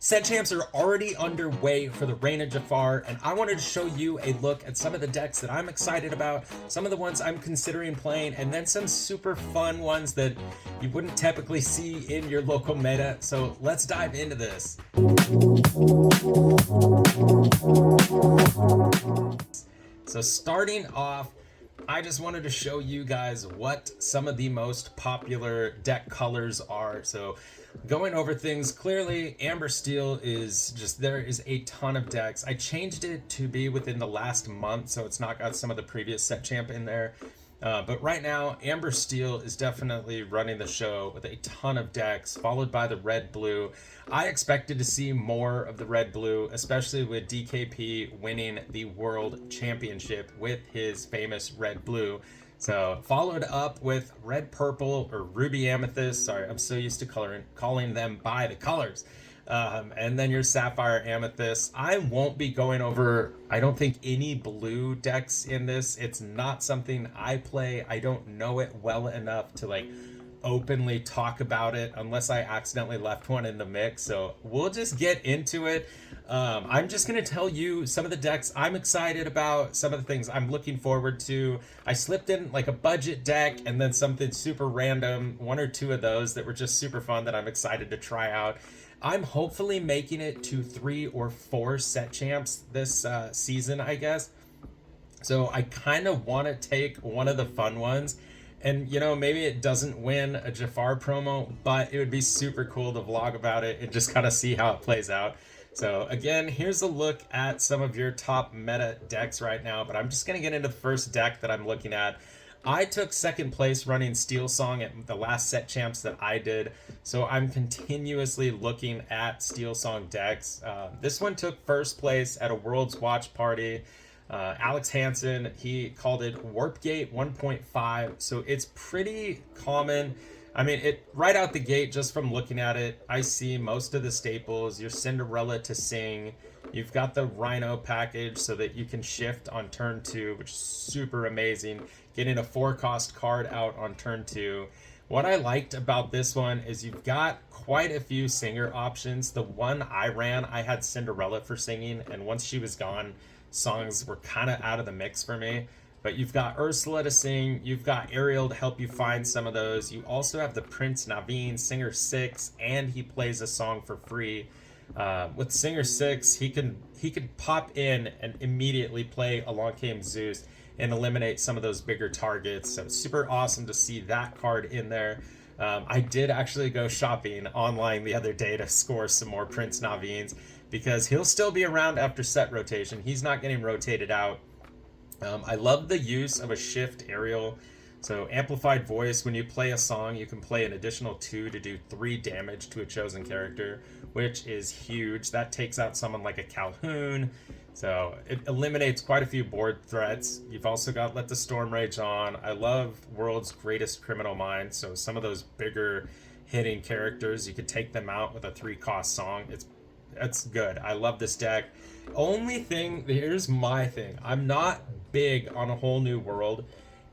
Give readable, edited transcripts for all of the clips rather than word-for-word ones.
Set champs are already underway for the Reign of Jafar, and I wanted to show you a look at some of the decks that I'm excited about, some of the ones I'm considering playing, and then some super fun ones that you wouldn't typically see in your local meta. So let's dive into this. So starting off, I just wanted to show you guys what some of the most popular deck colors are. So going over things, clearly Amber Steel is just, there is a ton of decks. I changed it to be within the last month, so it's not got some of the previous set champ in there. But right now, Amber Steel is definitely running the show with a ton of decks, followed by the red blue. I expected to see more of the red blue, especially with DKP winning the world championship with his famous red blue. So followed up with red purple or ruby amethyst. Sorry, I'm so used to calling them by the colors. And then your sapphire amethyst. I won't be going over, I don't think, any blue decks in this. It's not something I play. I don't know it well enough to like openly talk about it unless I accidentally left one in the mix. So we'll just get into it. I'm just going to tell you some of the decks I'm excited about, some of the things I'm looking forward to. I slipped in like a budget deck and then something super random, one or two of those that were just super fun that I'm excited to try out. I'm hopefully making it to 3 or 4 set champs this season, I guess. So I kind of want to take one of the fun ones. And, you know, maybe it doesn't win a Jafar promo, but it would be super cool to vlog about it and just kind of see how it plays out. So again, here's a look at some of your top meta decks right now, but I'm just going to get into the first deck that I'm looking at. I took second place running Steel Song at the last set champs that I did, so I'm continuously looking at Steel Song decks. This one took first place at a World's Watch Party. Alex Hansen, he called it Warpgate 1.5, so it's pretty common. I mean, it right out the gate, just from looking at it, I see most of the staples. Your Cinderella to Sing. You've got the Rhino package so that you can shift on turn 2, which is super amazing. Getting a 4-cost card out on turn 2. What I liked about this one is you've got quite a few singer options. The one I ran, I had Cinderella for singing, and once she was gone, songs were kind of out of the mix for me. But you've got Ursula to sing, you've got Ariel to help you find some of those. You also have the Prince Naveen, Singer 6, and he plays a song for free. With Singer 6, he could pop in and immediately play Along Came Zeus and eliminate some of those bigger targets. So it's super awesome to see that card in there. I did actually go shopping online the other day to score some more Prince Naveens because he'll still be around after set rotation. He's not getting rotated out. I love the use of a shift aerial. So amplified voice, when you play a song, you can play an additional 2 to do 3 damage to a chosen character, which is huge. That takes out someone like a Calhoun. So it eliminates quite a few board threats. You've also got Let the Storm Rage On. I love World's Greatest Criminal Minds. So some of those bigger hitting characters, you could take them out with a 3-cost song. That's good. I love this deck. Only thing, here's my thing. I'm not big on A Whole New World.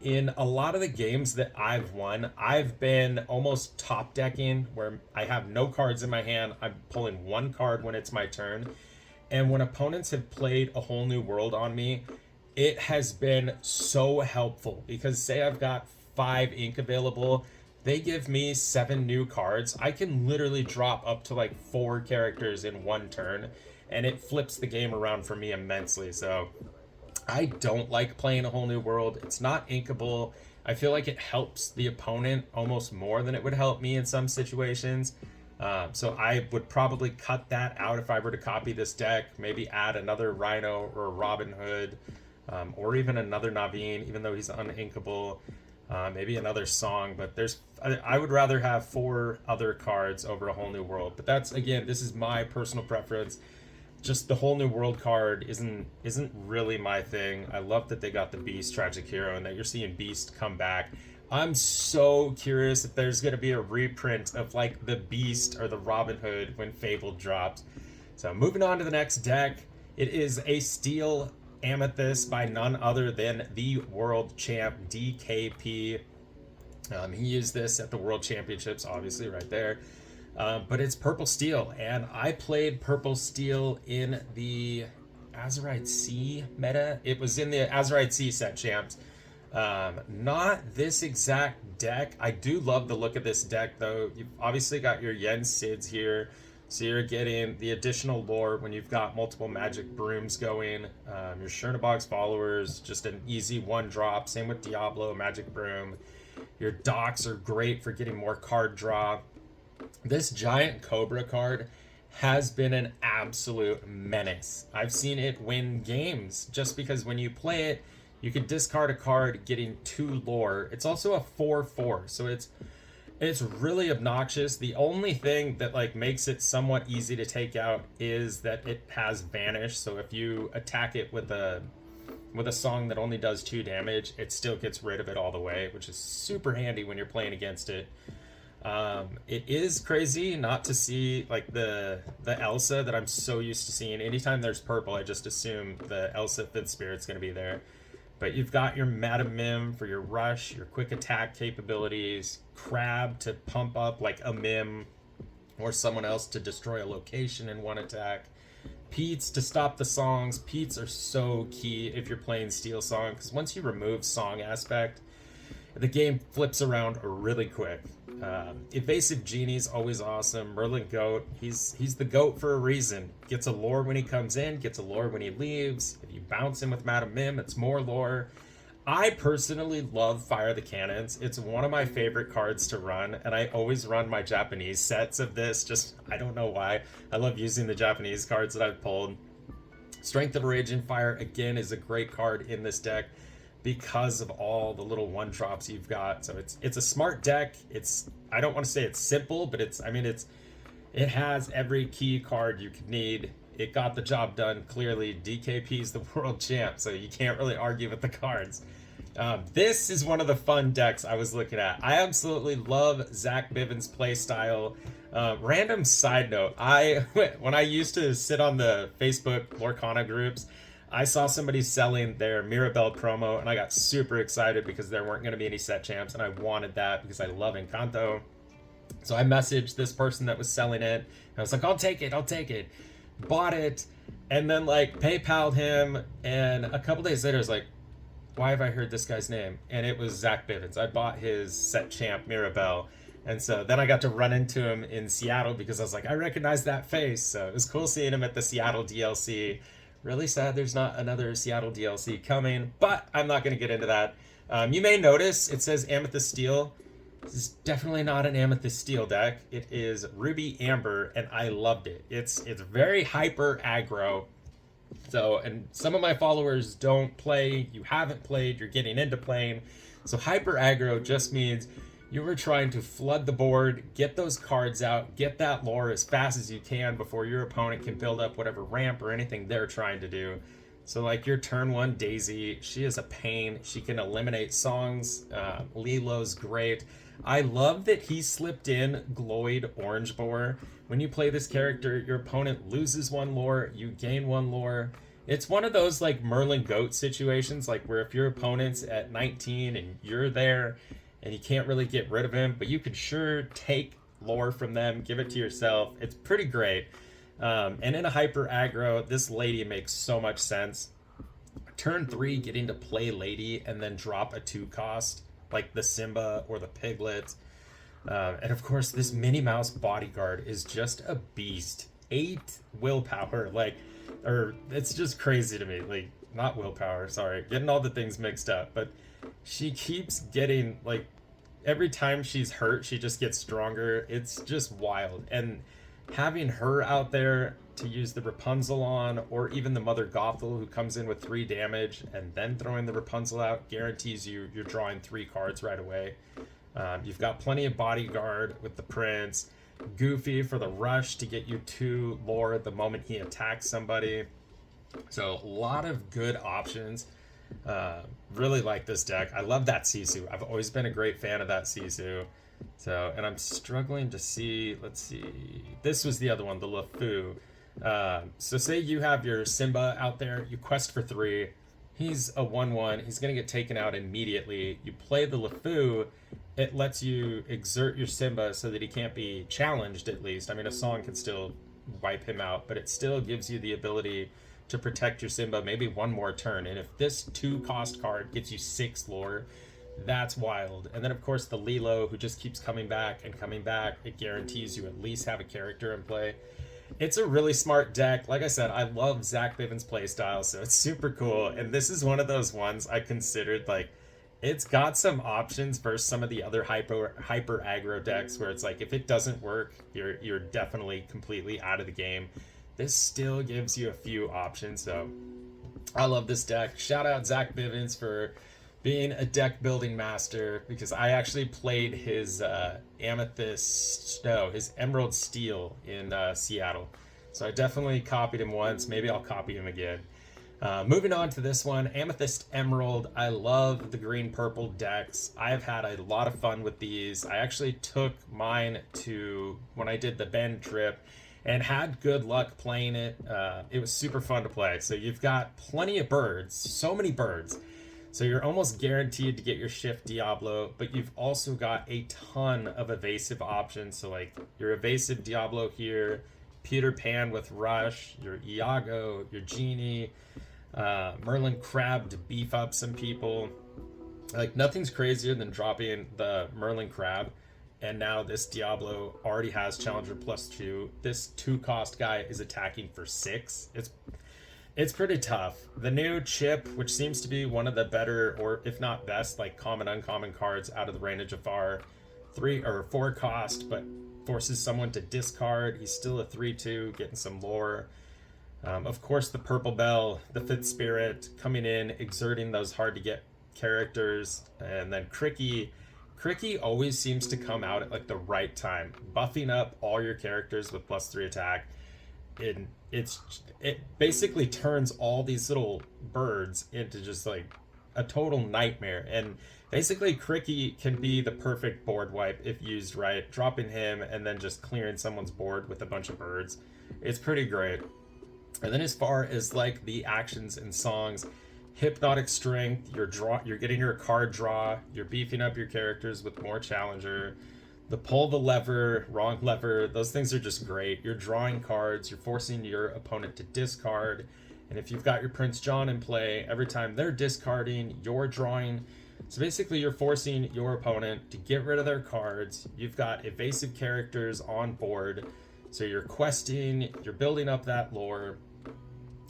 In a lot of the games that I've won, I've been almost top decking where I have no cards in my hand. I'm pulling 1 card when it's my turn. And when opponents have played A Whole New World on me, it has been so helpful because say I've got 5 ink available, they give me 7 new cards. I can literally drop up to like 4 characters in 1 turn, and it flips the game around for me immensely. So I don't like playing A Whole New World. It's not inkable. I feel like it helps the opponent almost more than it would help me in some situations. So I would probably cut that out if I were to copy this deck. Maybe add another Rhino or Robin Hood, or even another Naveen, even though he's uninkable. Maybe another song, but I would rather have 4 other cards over A Whole New World. But that's, again, this is my personal preference. Just the Whole New World card isn't really my thing. I love that they got the Beast Tragic Hero and that you're seeing Beast come back. I'm so curious if there's going to be a reprint of like the Beast or the Robin Hood when Fable drops. So moving on to the next deck, it is a Steel Amethyst by none other than the world champ DKP. He used this at the World Championships, obviously, right there. But it's purple steel, and I played purple steel in the Azerite Sea meta. It was in the Azerite Sea set champs. Not this exact deck. I do love the look of this deck, though. You've obviously got your Yen Sids here, so you're getting the additional lore when you've got multiple magic brooms going. Your Chernobog's followers, just an easy one drop. Same with Diablo, magic broom. Your docks are great for getting more card draw. This giant Cobra card has been an absolute menace. I've seen it win games just because when you play it, you can discard a card getting 2 lore. It's also a 4/4, so it's really obnoxious. The only thing that like makes it somewhat easy to take out is that it has vanish. So if you attack it with a song that only does 2 damage, it still gets rid of it all the way, which is super handy when you're playing against it. It is crazy not to see like the Elsa that I'm so used to seeing. Anytime there's purple, I just assume the Elsa 5th Spirit's going to be there. But you've got your Madam Mim for your rush, your quick attack capabilities, Crab to pump up like a Mim or someone else to destroy a location in one attack. Peats to stop the songs. Peats are so key if you're playing Steel Song, because once you remove song aspect, the game flips around really quick. Evasive Genie's always awesome. Merlin Goat, he's the goat for a reason. Gets a lore when he comes in, gets a lore when he leaves. If you bounce him with Madam Mim, it's more lore. I personally love Fire the Cannons. It's one of my favorite cards to run, and I always run my Japanese sets of this. Just, I don't know why. I love using the Japanese cards that I've pulled. Strength of Rage and Fire, again, is a great card in this deck because of all the little one drops you've got. So it's a smart deck. I don't want to say it's simple, but it has every key card you could need. It got the job done clearly. DKP's the world champ, so you can't really argue with the cards. This is one of the fun decks I was looking at. I absolutely love Zach Bivens' play style. Random side note, when I used to sit on the Facebook Lorcana groups, I saw somebody selling their Mirabelle promo, and I got super excited because there weren't going to be any set champs, and I wanted that because I love Encanto. So I messaged this person that was selling it, and I was like, I'll take it. Bought it, and then like PayPal'd him, and a couple days later I was like, why have I heard this guy's name? And it was Zach Bivens. I bought his set champ Mirabelle, and so then I got to run into him in Seattle because I was like, I recognize that face. So it was cool seeing him at the Seattle DLC. Really sad there's not another Seattle DLC coming, but I'm not going to get into that. You may notice it says Amethyst Steel. This is definitely not an Amethyst Steel deck. It is Ruby Amber, and I loved it. It's very hyper aggro. So, and some of my followers don't play, you haven't played, you're getting into playing. So hyper aggro just means you were trying to flood the board, get those cards out, get that lore as fast as you can before your opponent can build up whatever ramp or anything they're trying to do. So like your turn 1 Daisy, she is a pain. She can eliminate songs. Lilo's great. I love that he slipped in Gloyd Orange Boar. When you play this character, your opponent loses 1 lore, you gain 1 lore. It's one of those like Merlin Goat situations, like where if your opponent's at 19 and you're there and you can't really get rid of him, but you can sure take lore from them, give it to yourself. It's pretty great. And in a hyper aggro, this lady makes so much sense. Turn 3, getting to play lady and then drop a 2 cost, like the Simba or the Piglet. And of course, this Minnie Mouse bodyguard is just a beast. 8 willpower, it's just crazy to me. Like, not willpower, sorry. Getting all the things mixed up. But she keeps getting, like, every time she's hurt, she just gets stronger. It's just wild. And having her out there to use the Rapunzel on, or even the Mother Gothel who comes in with 3 damage and then throwing the Rapunzel out, guarantees you're drawing 3 cards right away. You've got plenty of bodyguard with the Prince. Goofy for the rush to get you 2 lore the moment he attacks somebody. So a lot of good options. Really like this deck. I love that Sisu. I've always been a great fan of that Sisu. So, and I'm struggling to see, let's see, this was the other one, the LeFou. So say you have your Simba out there, you quest for 3, He's a 1/1. He's going to get taken out immediately. You play the LeFou, it lets you exert your Simba so that he can't be challenged, at least. I mean, a song can still wipe him out, but it still gives you the ability to protect your Simba maybe one more turn. And if this 2-cost card gives you 6 lore, that's wild. And then, of course, the Lilo, who just keeps coming back and coming back. It guarantees you at least have a character in play. It's a really smart deck. Like I said, I love Zach Bivens' playstyle, so it's super cool. And this is one of those ones I considered, like, it's got some options versus some of the other hyper aggro decks where it's like, if it doesn't work, you're definitely completely out of the game. This still gives you a few options, so I love this deck. Shout out Zach Bivens for being a deck building master, because I actually played his his Emerald Steel in Seattle. So I definitely copied him once. Maybe I'll copy him again. Moving on to this one, Amethyst Emerald. I love the green-purple decks. I've had a lot of fun with these. I actually took mine to when I did the Bend trip and had good luck playing it. It was super fun to play. So you've got plenty of birds, so many birds. So you're almost guaranteed to get your Shift Diablo, but you've also got a ton of evasive options. So like your evasive Diablo here, Peter Pan with Rush, your Iago, your Genie, Merlin Crab to beef up some people. Like nothing's crazier than dropping the Merlin Crab, and now this Diablo already has Challenger +2. This 2-cost guy is attacking for 6. It's pretty tough. The new chip, which seems to be one of the better, or if not best, like common uncommon cards out of the Reign of Jafar, 3 or 4 cost, but forces someone to discard. He's still a 3/2, getting some lore. Of course, the Purple Bell, the 5th Spirit, coming in, exerting those hard to get characters, and then Cricky always seems to come out at like the right time, buffing up all your characters with +3 attack. It basically turns all these little birds into just like a total nightmare. And basically Cricky can be the perfect board wipe if used right, dropping him and then just clearing someone's board with a bunch of birds. It's pretty great. And then as far as like the actions and songs, Hypnotic Strength, you're getting your card draw, you're beefing up your characters with more Challenger. The pull the lever, wrong lever, those things are just great. You're drawing cards, you're forcing your opponent to discard. And if you've got your Prince John in play, every time they're discarding, you're drawing. So basically you're forcing your opponent to get rid of their cards. You've got evasive characters on board. So you're questing, you're building up that lore,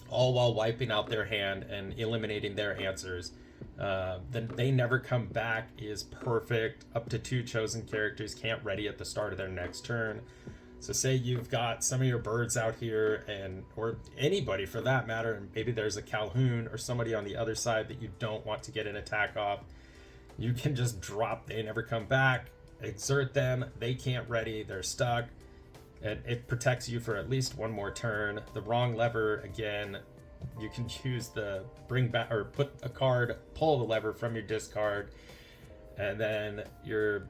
all while wiping out their hand and eliminating their answers. Then They Never Come Back is perfect. Up to 2 chosen characters can't ready at the start of their next turn. So say you've got some of your birds out here, or anybody for that matter, and maybe there's a Calhoun or somebody on the other side that you don't want to get an attack off. You can just drop They Never Come Back, exert them, they can't ready, they're stuck, and it protects you for at least one more turn. The wrong lever, again, you can choose the bring back or put a card, pull the lever from your discard, and then you're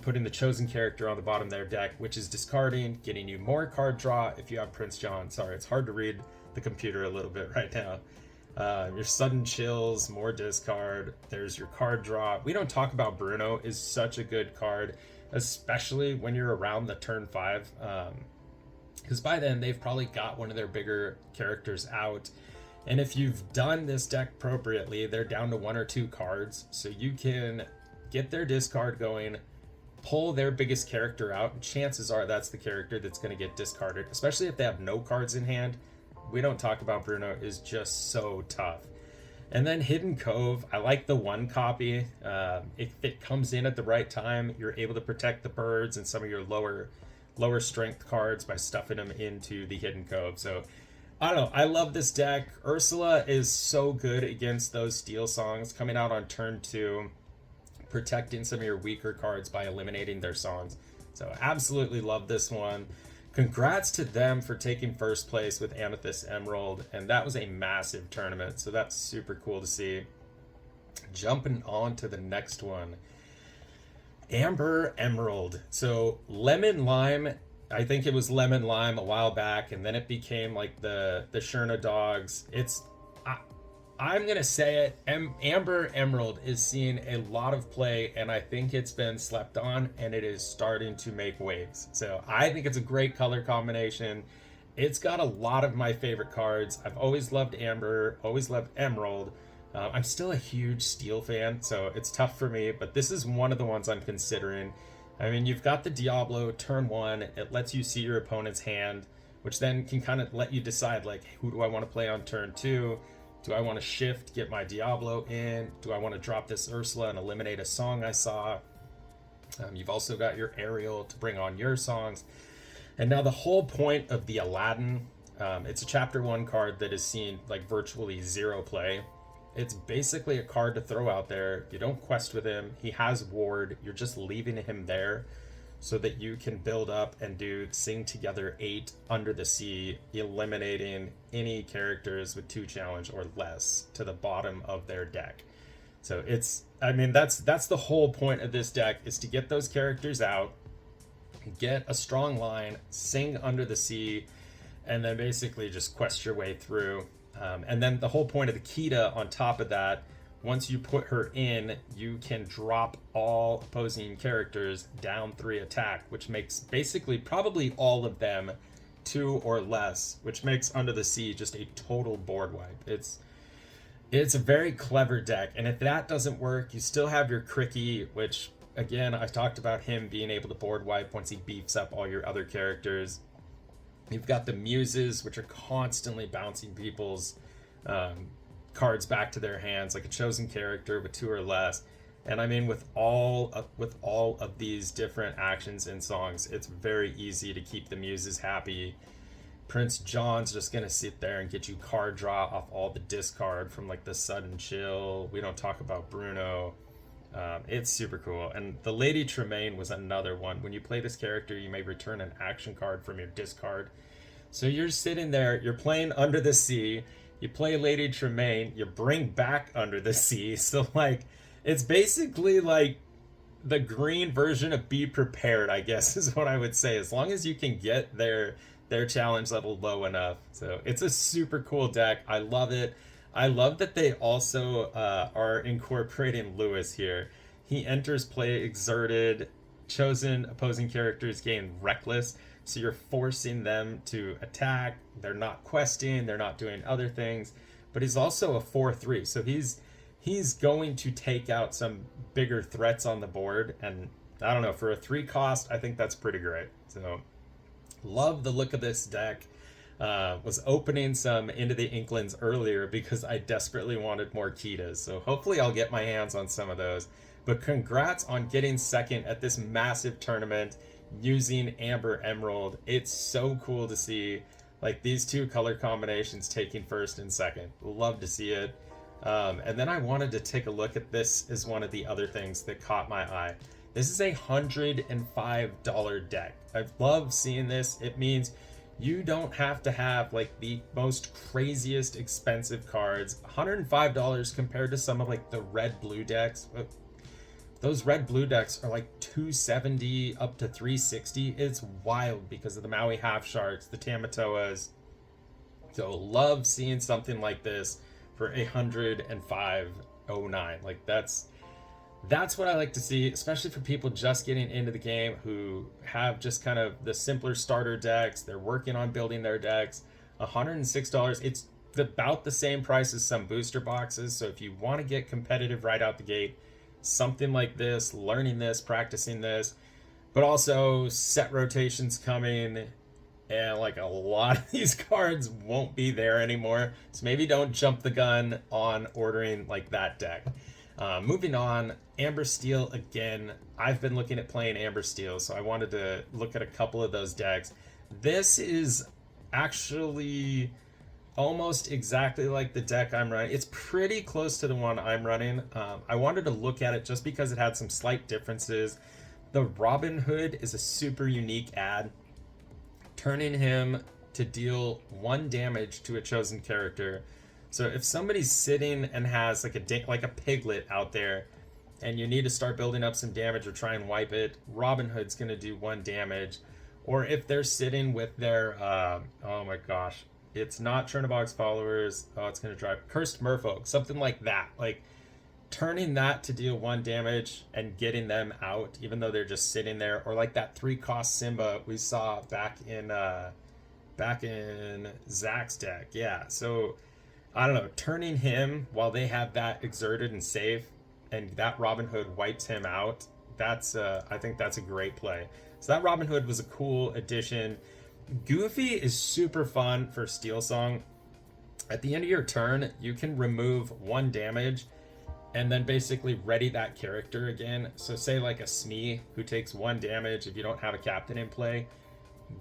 putting the chosen character on the bottom of their deck, which is discarding, getting you more card draw if you have Prince John. Sorry, it's hard to read the computer a little bit right now. Your sudden chills, more discard. There's your card draw. We Don't Talk About Bruno is such a good card, especially when you're around the turn 5. Because by then they've probably got one of their bigger characters out, and if you've done this deck appropriately, they're down to 1 or 2 cards, so you can get their discard going, pull their biggest character out, and chances are that's the character that's going to get discarded, especially if they have no cards in hand. We Don't Talk About Bruno is just so tough. And then Hidden Cove, I like the 1 copy. If it comes in at the right time, you're able to protect the birds and some of your lower strength cards by stuffing them into the Hidden Cove. So I don't know, I love this deck. Ursula is so good against those Steel Songs, coming out on turn 2, protecting some of your weaker cards by eliminating their songs. So absolutely love this one. Congrats to them for taking first place with Amethyst Emerald, and that was a massive tournament, so that's super cool to see. Jumping on to the next one, Amber Emerald. So Lemon Lime, I think it was Lemon Lime a while back, and then it became like the Sherna Dogs. I'm going to say it. Amber Emerald is seeing a lot of play, and I think it's been slept on, and it is starting to make waves. So I think it's a great color combination. It's got a lot of my favorite cards. I've always loved Amber, always loved Emerald. I'm still a huge Steel fan, so it's tough for me, but this is one of the ones I'm considering. I mean, you've got the Diablo turn 1. It lets you see your opponent's hand, which then can kind of let you decide, like, who do I want to play on turn 2? Do I want to shift, get my Diablo in? Do I want to drop this Ursula and eliminate a song I saw? You've also got your Ariel to bring on your songs. And now the whole point of the Aladdin, it's a chapter 1 card that has seen like virtually 0 play. It's basically a card to throw out there. You don't quest with him. He has ward. You're just leaving him there so that you can build up and do Sing Together 8 Under the Sea, eliminating any characters with 2 challenge or less to the bottom of their deck. So it's, I mean, that's the whole point of this deck, is to get those characters out, get a strong line, sing Under the Sea, and then basically just quest your way through. And then the whole point of the Kita on top of that, once you put her in, you can drop all opposing characters down 3 attack, which makes basically probably all of them 2 or less, which makes Under the Sea just a total board wipe. It's a very clever deck, and if that doesn't work, you still have your Cricky, which, again, I talked about him being able to board wipe once he beefs up all your other characters. You've got the Muses, which are constantly bouncing people's cards back to their hands, like a chosen character with 2 or less. And I mean, with all of these different actions and songs, it's very easy to keep the Muses happy. Prince John's just gonna sit there and get you card draw off all the discard from like the Sudden Chill. We don't talk about Bruno. It's super cool. And the Lady Tremaine was another one. When you play this character, you may return an action card from your discard. So you're sitting there, you're playing Under the Sea, you play Lady Tremaine, you bring back Under the Sea. So like, it's basically like the green version of Be Prepared, I guess, is what I would say, as long as you can get their challenge level low enough. So it's a super cool deck. I love it. I love that they also are incorporating Lewis here. He enters play exerted, chosen opposing characters gain reckless, so you're forcing them to attack. They're not questing, they're not doing other things, but he's also a 4/3, so he's going to take out some bigger threats on the board, and I don't know, for a 3 cost, I think that's pretty great. So love the look of this deck. Was opening some Into the Inklings earlier because I desperately wanted more Kitas, so hopefully I'll get my hands on some of those. But congrats on getting second at this massive tournament using Amber Emerald. It's so cool to see like these 2 color combinations taking first and second. Love to see it. And then I wanted to take a look at this as one of the other things that caught my eye. This is a $105 deck. I love seeing this. It means you don't have to have like the most craziest expensive cards. $105 compared to some of like the red-blue decks. Those red-blue decks are like $270 up to $360. It's wild because of the Maui Half Sharks, the Tamatoas. So love seeing something like this for $105.09. Like that's what I like to see, especially for people just getting into the game who have just kind of the simpler starter decks. They're working on building their decks. $106. It's about the same price as some booster boxes. So if you want to get competitive right out the gate, something like this, learning this, practicing this, but also set rotations coming, and like a lot of these cards won't be there anymore. So maybe don't jump the gun on ordering like that deck. Moving on, Amber Steel again. I've been looking at playing Amber Steel, so I wanted to look at a couple of those decks. This is actually almost exactly like the deck I'm running. It's pretty close to the one I'm running. I wanted to look at it just because it had some slight differences. The Robin Hood is a super unique ad, turning him to deal 1 damage to a chosen character. So if somebody's sitting and has like a piglet out there, and you need to start building up some damage or try and wipe it, Robin Hood's going to do 1 damage. Or if they're sitting with their, oh my gosh, It's not Chernobog's followers. Oh, it's going to drive Cursed Merfolk, something like that. Like turning that to deal 1 damage and getting them out, even though they're just sitting there, or like that 3-cost Simba we saw back in Zach's deck. Yeah, so I don't know, turning him while they have that exerted and safe, and that Robin Hood wipes him out. That's I think that's a great play. So that Robin Hood was a cool addition. Goofy is super fun for Steel Song. At the end of your turn, you can remove 1 damage and then basically ready that character again. So say like a Smee who takes 1 damage if you don't have a captain in play.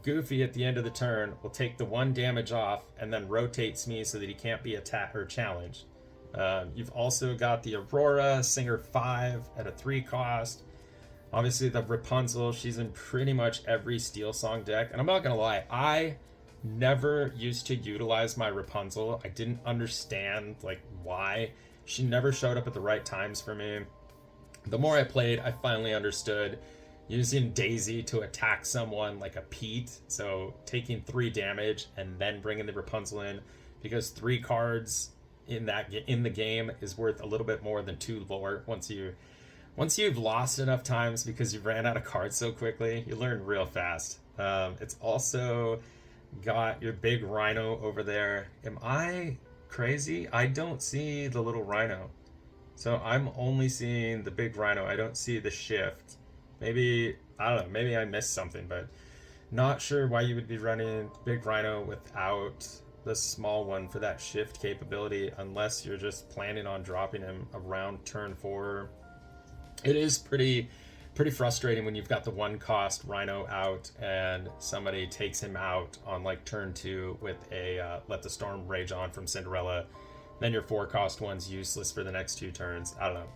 Goofy at the end of the turn will take the 1 damage off and then rotate Smee so that he can't be attacked or challenged. You've also got the Aurora, Singer 5 at a 3 cost. Obviously the Rapunzel, she's in pretty much every Steel Song deck. And I'm not gonna lie, I never used to utilize my Rapunzel. I didn't understand like why. She never showed up at the right times for me. The more I played, I finally understood using Daisy to attack someone like a Pete. So taking 3 damage and then bringing the Rapunzel in, because 3 cards in the game is worth a little bit more than 2 lore. Once you've lost enough times because you ran out of cards so quickly, you learn real fast. It's also got your big rhino over there. Am I crazy? I don't see the little rhino. So I'm only seeing the big rhino. I don't see the shift. Maybe, I don't know, maybe I missed something, but not sure why you would be running big rhino without the small one for that shift capability, unless you're just planning on dropping him around turn 4. It is pretty frustrating when you've got the 1-cost rhino out and somebody takes him out on like turn 2 with a Let the Storm Rage On from Cinderella. Then your 4-cost one's useless for the next 2 turns. I don't know.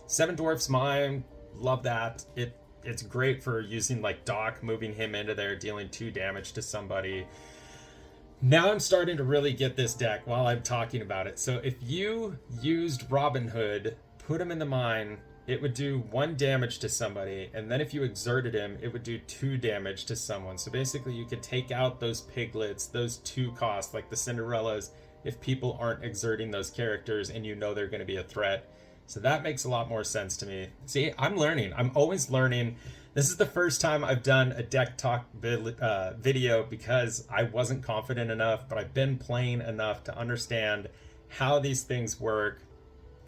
7 Dwarfs Mine, love that. It's great for using like Doc, moving him into there, dealing 2 damage to somebody. Now I'm starting to really get this deck while I'm talking about it. So if you used Robin Hood, put him in the mine, it would do 1 damage to somebody, and then if you exerted him, it would do 2 damage to someone. So basically you could take out those piglets, those 2 costs, like the Cinderellas, if people aren't exerting those characters and you know they're going to be a threat. So that makes a lot more sense to me. See, I'm learning. I'm always learning. This is the first time I've done a deck talk video because I wasn't confident enough, but I've been playing enough to understand how these things work.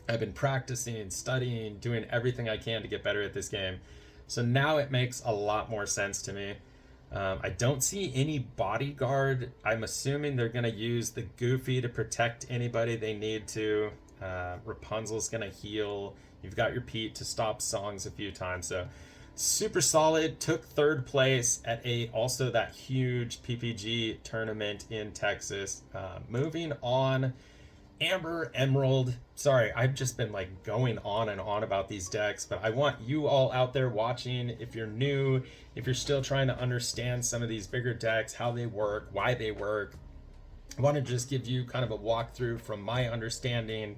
I've been practicing, studying, doing everything I can to get better at this game. So now it makes a lot more sense to me. I don't see any bodyguard. I'm assuming they're going to use the Goofy to protect anybody they need to. Rapunzel's going to heal. You've got your Pete to stop songs a few times. So super solid. Took 3rd place at also that huge PPG tournament in Texas. Moving on. Amber, Emerald. Sorry, I've just been like going on and on about these decks, but I want you all out there watching, if you're new, if you're still trying to understand some of these bigger decks, how they work, why they work. I want to just give you kind of a walkthrough from my understanding,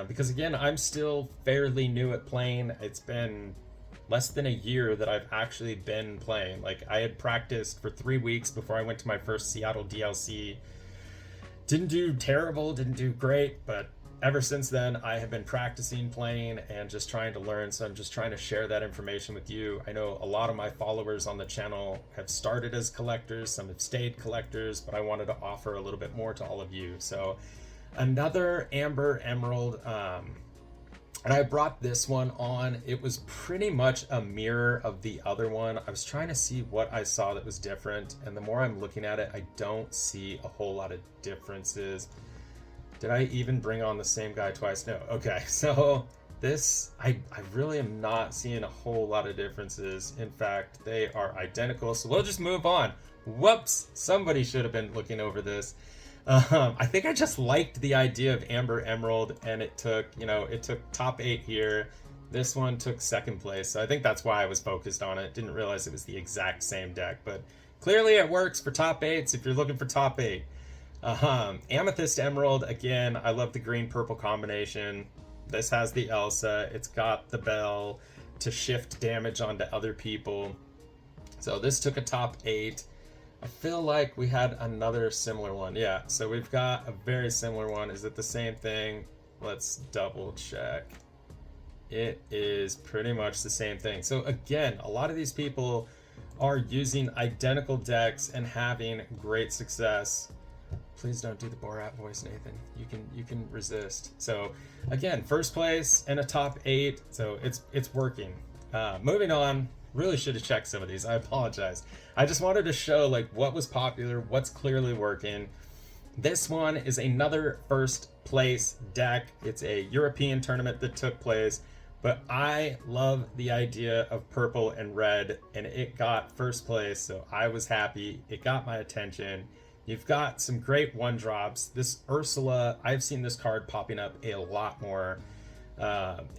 because again, I'm still fairly new at playing. It's been less than a year that I've actually been playing. Like, I had practiced for 3 weeks before I went to my first Seattle DLC. Didn't do terrible, didn't do great, but ever since then I have been practicing playing and just trying to learn. So I'm just trying to share that information with you. I know a lot of my followers on the channel have started as collectors, some have stayed collectors, but I wanted to offer a little bit more to all of you. So another Amber Emerald, and I brought this one on. It was pretty much a mirror of the other one. I was trying to see what I saw that was different, and the more I'm looking at it, I don't see a whole lot of differences. Did I even bring on the same guy twice? No. Okay, so this, I really am not seeing a whole lot of differences. In fact, they are identical, so we'll just move on. Whoops, somebody should have been looking over this. I think I just liked the idea of Amber Emerald, and it took top 8 here. This one took 2nd place, so I think that's why I was focused on it. Didn't realize it was the exact same deck, but clearly it works for top 8s if you're looking for top 8. Amethyst Emerald, again, I love the green-purple combination. This has the Elsa. It's got the bell to shift damage onto other people. So this took a top 8. I feel like we had another similar one. Yeah, so we've got a very similar one. Is it the same thing? Let's double check. It is pretty much the same thing. So again, a lot of these people are using identical decks and having great success. Please don't do the Borat voice, Nathan. You can resist. So again, first place and a top 8. So it's working. Moving on. Really should have checked some of these. I apologize. I just wanted to show like what was popular, what's clearly working. This one is another first place deck. It's a European tournament that took place, but I love the idea of purple and red, and it got first place, so I was happy. It got my attention. You've got some great one drops. This Ursula, I've seen this card popping up a lot more.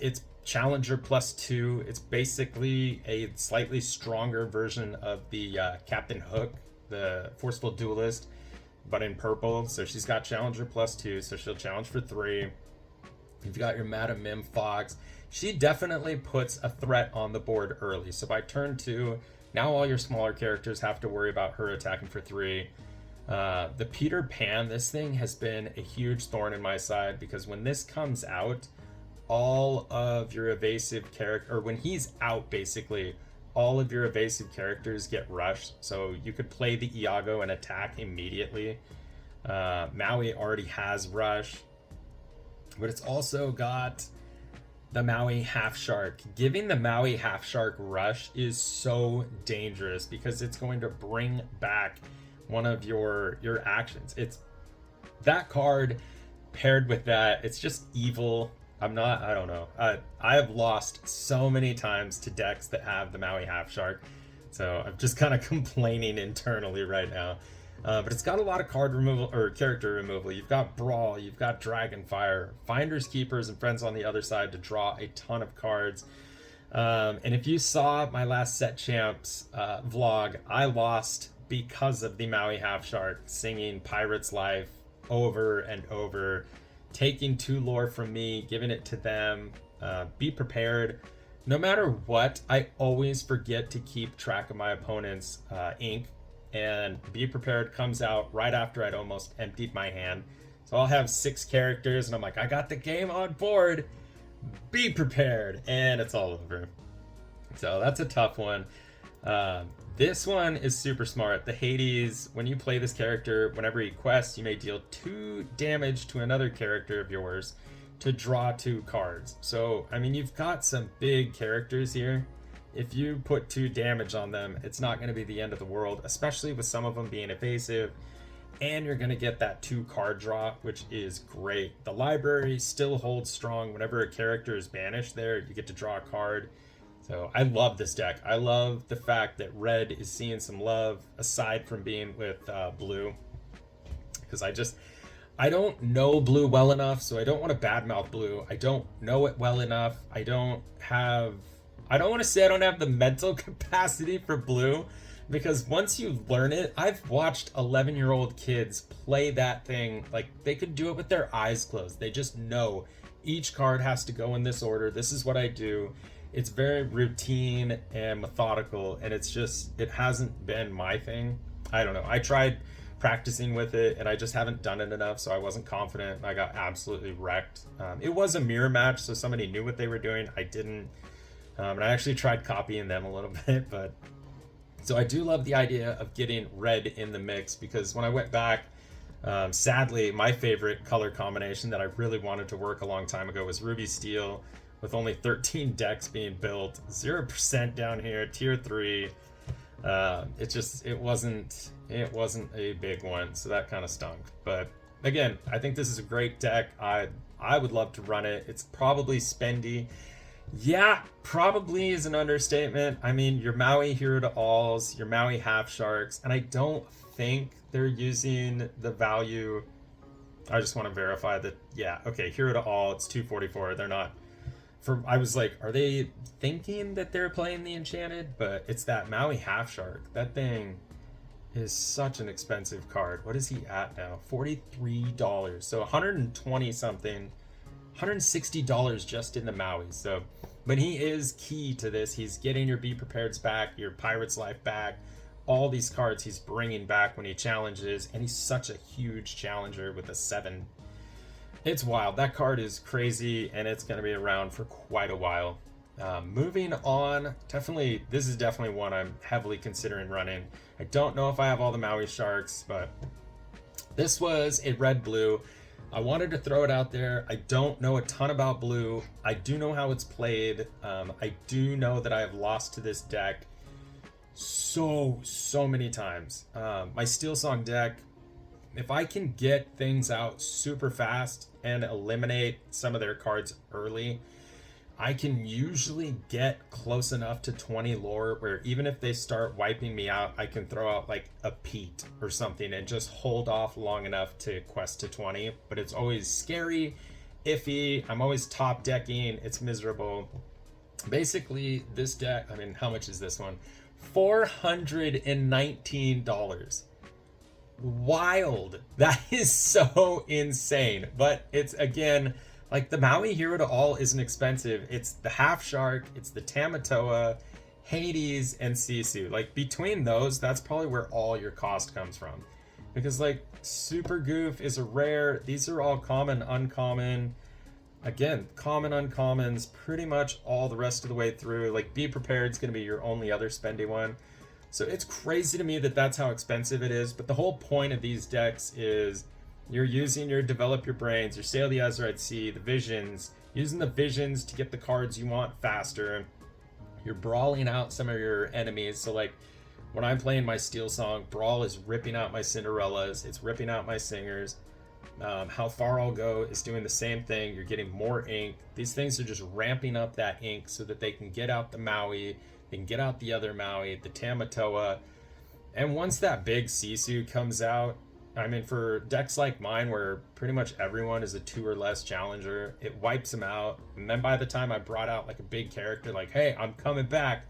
It's Challenger +2. It's basically a slightly stronger version of the Captain Hook, the Forceful Duelist, but in purple. So she's got Challenger +2, so she'll challenge for 3. You've got your Madam Mim Fox. She definitely puts a threat on the board early. So by turn 2, now all your smaller characters have to worry about her attacking for 3. The Peter Pan, this thing has been a huge thorn in my side because when this comes out, all of your evasive character, or when he's out basically, all of your evasive characters get rushed. So you could play the Iago and attack immediately. Maui already has rush, but it's also got the Maui Half Shark. Giving the Maui Half Shark rush is so dangerous because it's going to bring back one of your actions. It's that card paired with that, it's just evil. I don't know. I have lost so many times to decks that have the Maui Half Shark. So I'm just kind of complaining internally right now. But it's got a lot of card removal or character removal. You've got Brawl, you've got Dragonfire, Finders, Keepers, and Friends on the other side to draw a ton of cards. And if you saw my last Set Champs vlog, I lost because of the Maui Half Shark singing Pirate's Life over and over, taking 2 lore from me, giving it to them. Be prepared. No matter what, I always forget to keep track of my opponent's ink, and Be Prepared comes out right after I'd almost emptied my hand. So I'll have 6 characters, and I'm like, I got the game on board. Be prepared, and it's all over. So that's a tough one. This one is super smart. The Hades, when you play this character, whenever he quests, you may deal 2 damage to another character of yours to draw 2 cards. So, I mean, you've got some big characters here. If you put 2 damage on them, it's not going to be the end of the world, especially with some of them being evasive. And you're going to get that 2 card draw, which is great. The library still holds strong. Whenever a character is banished there, you get to draw a card. So I love this deck. I love the fact that red is seeing some love aside from being with blue, because I don't know blue well enough, so I don't want to badmouth blue. I don't know it well enough. I don't want to say I don't have the mental capacity for blue, because once you learn it, I've watched 11-year-old kids play that thing like they could do it with their eyes closed. They just know each card has to go in this order. This is what I do. It's very routine and methodical, and it hasn't been my thing. I don't know. I tried practicing with it, and I just haven't done it enough, so I wasn't confident, and I got absolutely wrecked. It was a mirror match, so somebody knew what they were doing. I didn't. And I actually tried copying them a little bit, but... So I do love the idea of getting red in the mix, because when I went back, sadly, my favorite color combination that I really wanted to work a long time ago was Ruby Steel, with only 13 decks being built, 0% down here, tier 3. It wasn't a big one, so that kind of stunk. But again, I think this is a great deck. I would love to run it. It's probably spendy. Yeah, probably is an understatement. I mean, your Maui Hero to Alls, your Maui Half Sharks, and I don't think they're using the value. I just want to verify that. Yeah, okay, Hero to All, it's 244. They're not. I was like, are they thinking that they're playing the Enchanted? But it's that Maui Half Shark. That thing is such an expensive card. What is he at now? $43. So 120 something. $160 just in the Maui. But he is key to this. He's getting your Be Prepared's back, your Pirate's Life back, all these cards he's bringing back when he challenges, and he's such a huge challenger with a 7. It's wild. That card is crazy, and it's going to be around for quite a while. Moving on, this is definitely one I'm heavily considering running. I don't know if I have all the Maui Sharks, but this was a red-blue. I wanted to throw it out there. I don't know a ton about blue. I do know how it's played. I do know that I have lost to this deck so many times. My Steel Song deck, if I can get things out super fast and eliminate some of their cards early, I can usually get close enough to 20 lore where even if they start wiping me out, I can throw out like a Pete or something and just hold off long enough to quest to 20. But it's always scary, iffy. I'm always top decking. It's miserable. Basically, this deck, I mean, how much is this one? $419. Wild. That is so insane. But it's, again, like the Maui Hero to All isn't expensive. It's the Half Shark, it's the Tamatoa, Hades, and Sisu. Like between those, that's probably where all your cost comes from. Because like Super Goof is a rare. These are all common, uncommon. Again, common, uncommons, pretty much all the rest of the way through. Like Be Prepared is going to be your only other spendy one. So it's crazy to me that that's how expensive it is. But the whole point of these decks is you're using your Develop Your Brains, your Sail the Azurite Sea, the Visions, using the Visions to get the cards you want faster. You're brawling out some of your enemies. So like when I'm playing my Steel Song, Brawl is ripping out my Cinderellas, it's ripping out my Singers. How Far I'll Go is doing the same thing. You're getting more ink. These things are just ramping up that ink so that they can get out the Maui, they can get out the other Maui, the Tamatoa. And once that big Sisu comes out, I mean, for decks like mine where pretty much everyone is a 2 or less challenger, it wipes them out. And then by the time I brought out like a big character like, hey, I'm coming back,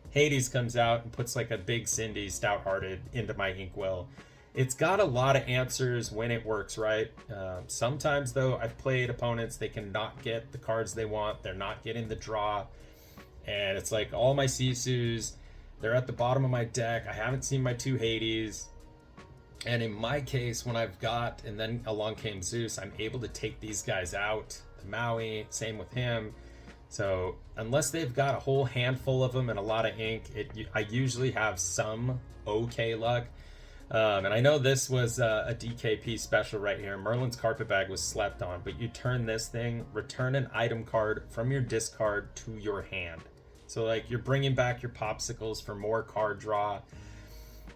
Hades comes out and puts like a big Cindy Stout-Hearted into my inkwell. It's got a lot of answers when it works right. Sometimes though, I've played opponents, they cannot get the cards they want. They're not getting the draw. And it's like all my Sisus, they're at the bottom of my deck. I haven't seen my 2 Hades. And in my case, when I've got, and then along came Zeus, I'm able to take these guys out. The Maui, same with him. So unless they've got a whole handful of them and a lot of ink, I usually have some okay luck. And I know this was a DKP special right here. Merlin's Carpetbag was slept on, but you turn this thing, return an item card from your discard to your hand. So like you're bringing back your popsicles for more card draw.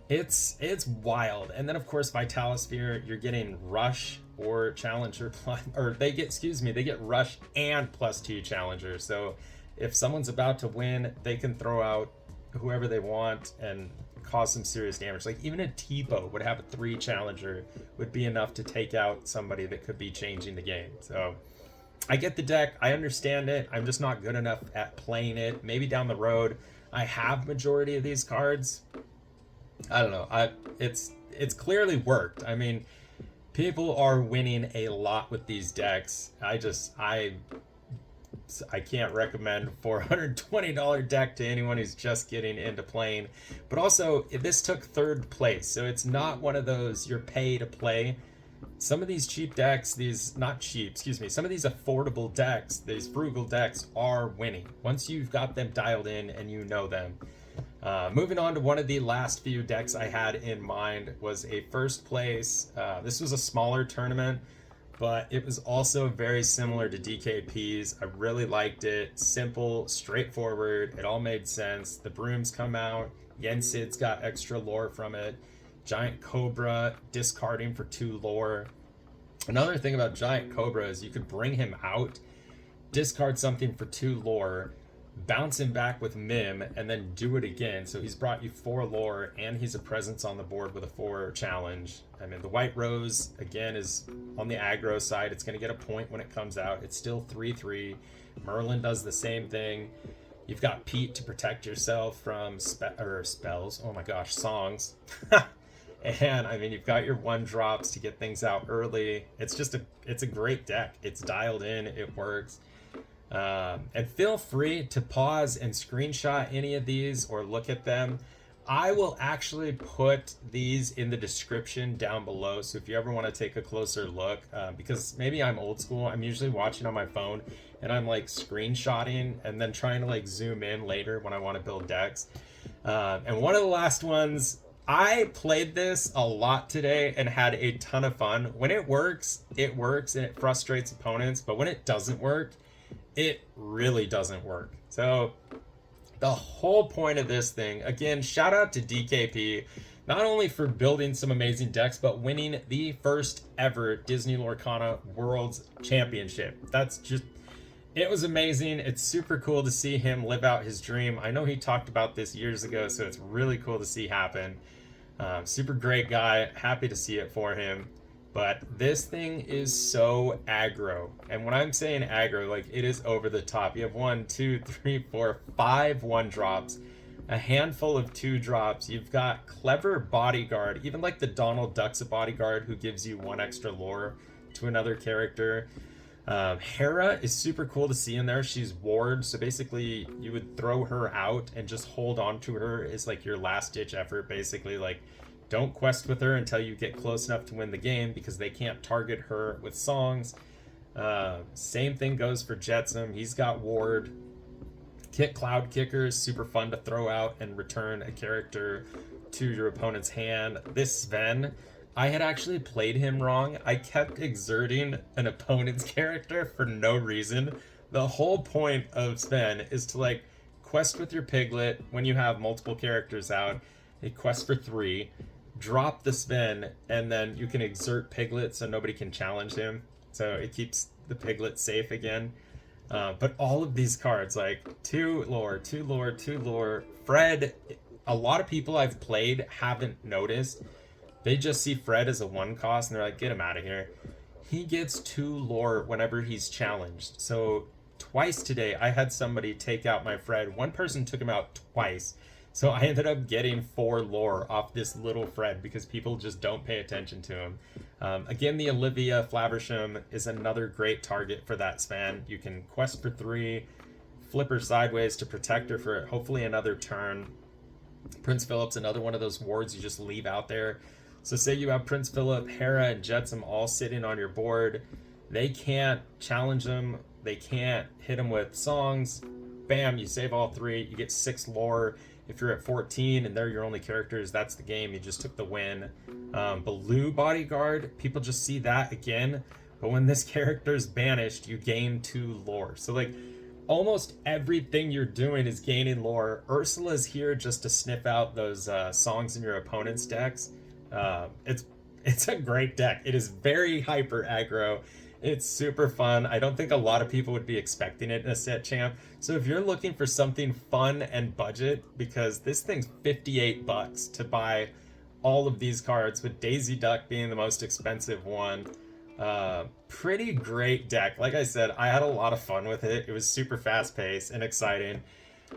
It's wild. And then of course Vitalosphere, you're getting Rush or Challenger or they get Rush and +2 Challenger. So if someone's about to win, they can throw out whoever they want and cause some serious damage. Like even a T-Bow would have a 3 Challenger, would be enough to take out somebody that could be changing the game. So I get the deck, I understand it, I'm just not good enough at playing it. Maybe down the road I have majority of these cards. I don't know. It's clearly worked. I mean, people are winning a lot with these decks. I can't recommend $420 deck to anyone who's just getting into playing. But also, this took 3rd place, so it's not one of those you're pay to play. Some of these cheap decks, some of these affordable decks, these frugal decks are winning once you've got them dialed in and you know them. Moving on to one of the last few decks I had in mind was a 1st place. This was a smaller tournament, but it was also very similar to DKP's. I really liked it. Simple, straightforward. It all made sense. The brooms come out. Yensid's got extra lore from it. Giant Cobra, discarding for 2 lore. Another thing about Giant Cobra is you could bring him out, discard something for 2 lore, bounce him back with Mim, and then do it again. So he's brought you 4 lore, and he's a presence on the board with a 4 challenge. I mean, the White Rose, again, is on the aggro side. It's going to get a point when it comes out. It's still 3/3. Merlin does the same thing. You've got Pete to protect yourself from spells. Oh my gosh, songs. And I mean, you've got your 1-drops to get things out early. It's a great deck. It's dialed in. It works. And feel free to pause and screenshot any of these or look at them. I will actually put these in the description down below. So if you ever want to take a closer look, because maybe I'm old school, I'm usually watching on my phone and I'm like screenshotting and then trying to like zoom in later when I want to build decks. And one of the last ones, I played this a lot today and had a ton of fun. When it works and it frustrates opponents, but when it doesn't work, it really doesn't work. So the whole point of this thing, again, shout out to DKP, not only for building some amazing decks, but winning the first ever Disney Lorcana Worlds Championship. That's just, it was amazing. It's super cool to see him live out his dream. I know he talked about this years ago, so it's really cool to see happen. Super great guy. Happy to see it for him. But this thing is so aggro. And when I'm saying aggro, like, it is over the top. You have 1, 2, 3, 4, 5 1-drops, a handful of 2-drops. You've got clever bodyguard, even like the Donald Duck's a bodyguard who gives you 1 extra lore to another character. Hera is super cool to see in there. She's ward, so basically you would throw her out and just hold on to her is like your last ditch effort. Basically, like, don't quest with her until you get close enough to win the game because they can't target her with songs. Same thing goes for Jetsam. He's got ward. Cloud Kicker is super fun to throw out and return a character to your opponent's hand. This Sven, I had actually played him wrong. I kept exerting an opponent's character for no reason. The whole point of Sven is to like quest with your piglet when you have multiple characters out. A quest for 3, drop the Sven, and then you can exert piglet so nobody can challenge him. So it keeps the piglet safe again. But all of these cards, like 2 lore, 2 lore, 2 lore. Fred, a lot of people I've played haven't noticed. They just see Fred as a 1 cost and they're like, get him out of here. He gets 2 lore whenever he's challenged. So twice today, I had somebody take out my Fred. One person took him out twice. So I ended up getting 4 lore off this little Fred because people just don't pay attention to him. Again, the Olivia Flaversham is another great target for that span. You can quest for 3, flip her sideways to protect her for hopefully another turn. Prince Philip's another one of those wards you just leave out there. So say you have Prince Philip, Hera, and Jetsam all sitting on your board. They can't challenge them. They can't hit them with songs. Bam, you save all 3. You get 6 lore. If you're at 14 and they're your only characters, that's the game. You just took the win. Blue Bodyguard, people just see that again. But when this character is banished, you gain 2 lore. So like almost everything you're doing is gaining lore. Ursula's here just to sniff out those songs in your opponent's decks. It's a great deck. It is very hyper aggro. It's super fun. I don't think a lot of people would be expecting it in a set champ. So if you're looking for something fun and budget, because this thing's $58 to buy all of these cards, with Daisy Duck being the most expensive one. Pretty great deck. Like I said, I had a lot of fun with it. It was super fast paced and exciting.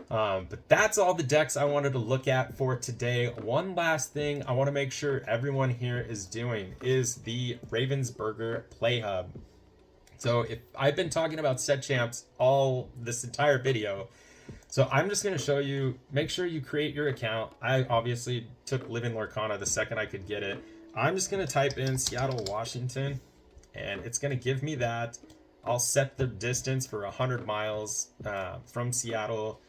But that's all the decks I wanted to look at for today. One last thing I want to make sure everyone here is doing is the Ravensburger Play Hub. So if I've been talking about set champs all this entire video, so I'm just going to show you, make sure you create your account. I obviously took Live in Lorcana the second I could get it. I'm just going to type in Seattle, Washington, and it's going to give me that. I'll set the distance for 100 miles from Seattle.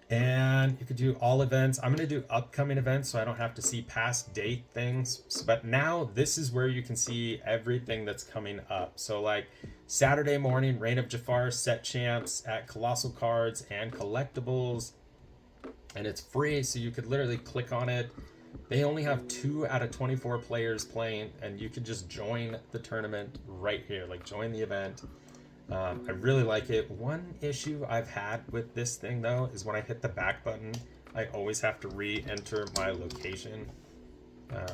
And you could do all events. I'm going to do upcoming events so I don't have to see past date things. But now this is where you can see everything that's coming up. So like Saturday morning, Reign of Jafar set champs at Colossal Cards and Collectibles. And it's free, so you could literally click on it. They only have 2 out of 24 players playing, and you could just join the tournament right here. Like join the event. I really like it. One issue I've had with this thing though is when I hit the back button, I always have to re-enter my location.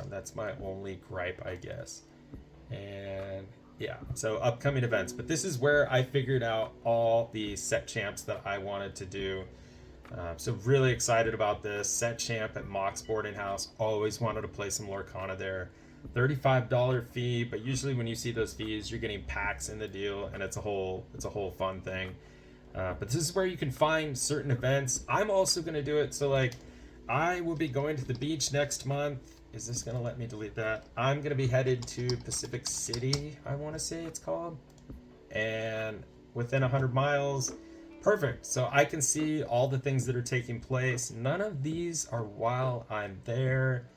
That's my only gripe, I guess. And yeah, so upcoming events. But this is where I figured out all the set champs that I wanted to do. So really excited about this. Set champ at Mox Boarding House. Always wanted to play some Lorcana there. $35 fee, but usually when you see those fees, you're getting packs in the deal, and it's a whole fun thing. But this is where you can find certain events. I'm also going to do it. So like I will be going to the beach next month. Is this gonna let me delete that? I'm gonna be headed to Pacific City, I want to say it's called, and within 100 miles. Perfect. So I can see all the things that are taking place. None of these are while I'm there.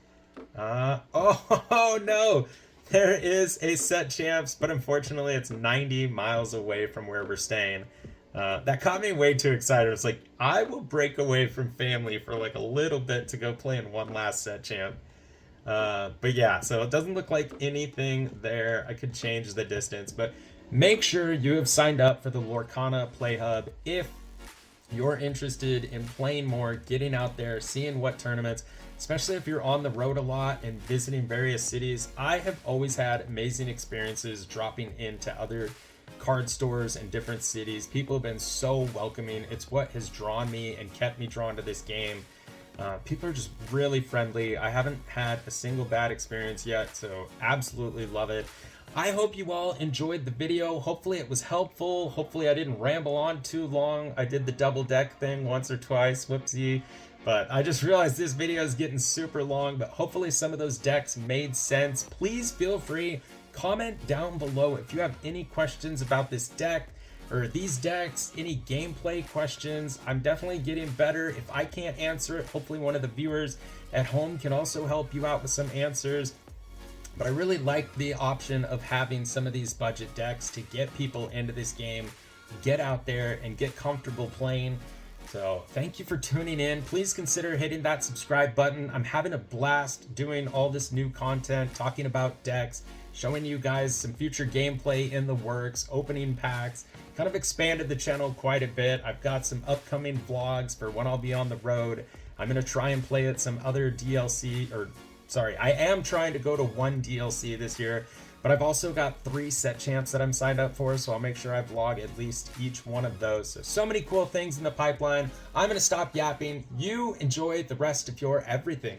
Oh no, there is a set champs, but unfortunately it's 90 miles away from where we're staying. That caught me way too excited. It's like, I will break away from family for like a little bit to go play in one last set champ. But yeah, so it doesn't look like anything there. I could change the distance, but make sure you have signed up for the Lorcana Play Hub if you're interested in playing more, getting out there, seeing what tournaments, especially if you're on the road a lot and visiting various cities. I have always had amazing experiences dropping into other card stores in different cities. People have been so welcoming. It's what has drawn me and kept me drawn to this game. People are just really friendly. I haven't had a single bad experience yet, so absolutely love it. I hope you all enjoyed the video. Hopefully it was helpful. Hopefully I didn't ramble on too long. I did the double deck thing once or twice, whoopsie. But I just realized this video is getting super long, but hopefully some of those decks made sense. Please feel free, comment down below if you have any questions about this deck or these decks, any gameplay questions. I'm definitely getting better. If I can't answer it, hopefully one of the viewers at home can also help you out with some answers. But I really like the option of having some of these budget decks to get people into this game, get out there and get comfortable playing. So thank you for tuning in. Please consider hitting that subscribe button. I'm having a blast doing all this new content, talking about decks, showing you guys some future gameplay in the works, opening packs, kind of expanded the channel quite a bit. I've got some upcoming vlogs for when I'll be on the road. I'm going to try and play at some other DLC, or sorry, I am trying to go to one DLC this year, but I've also got 3 set champs that I'm signed up for, so I'll make sure I vlog at least each one of those. So many cool things in the pipeline. I'm going to stop yapping. You enjoy the rest of your everything.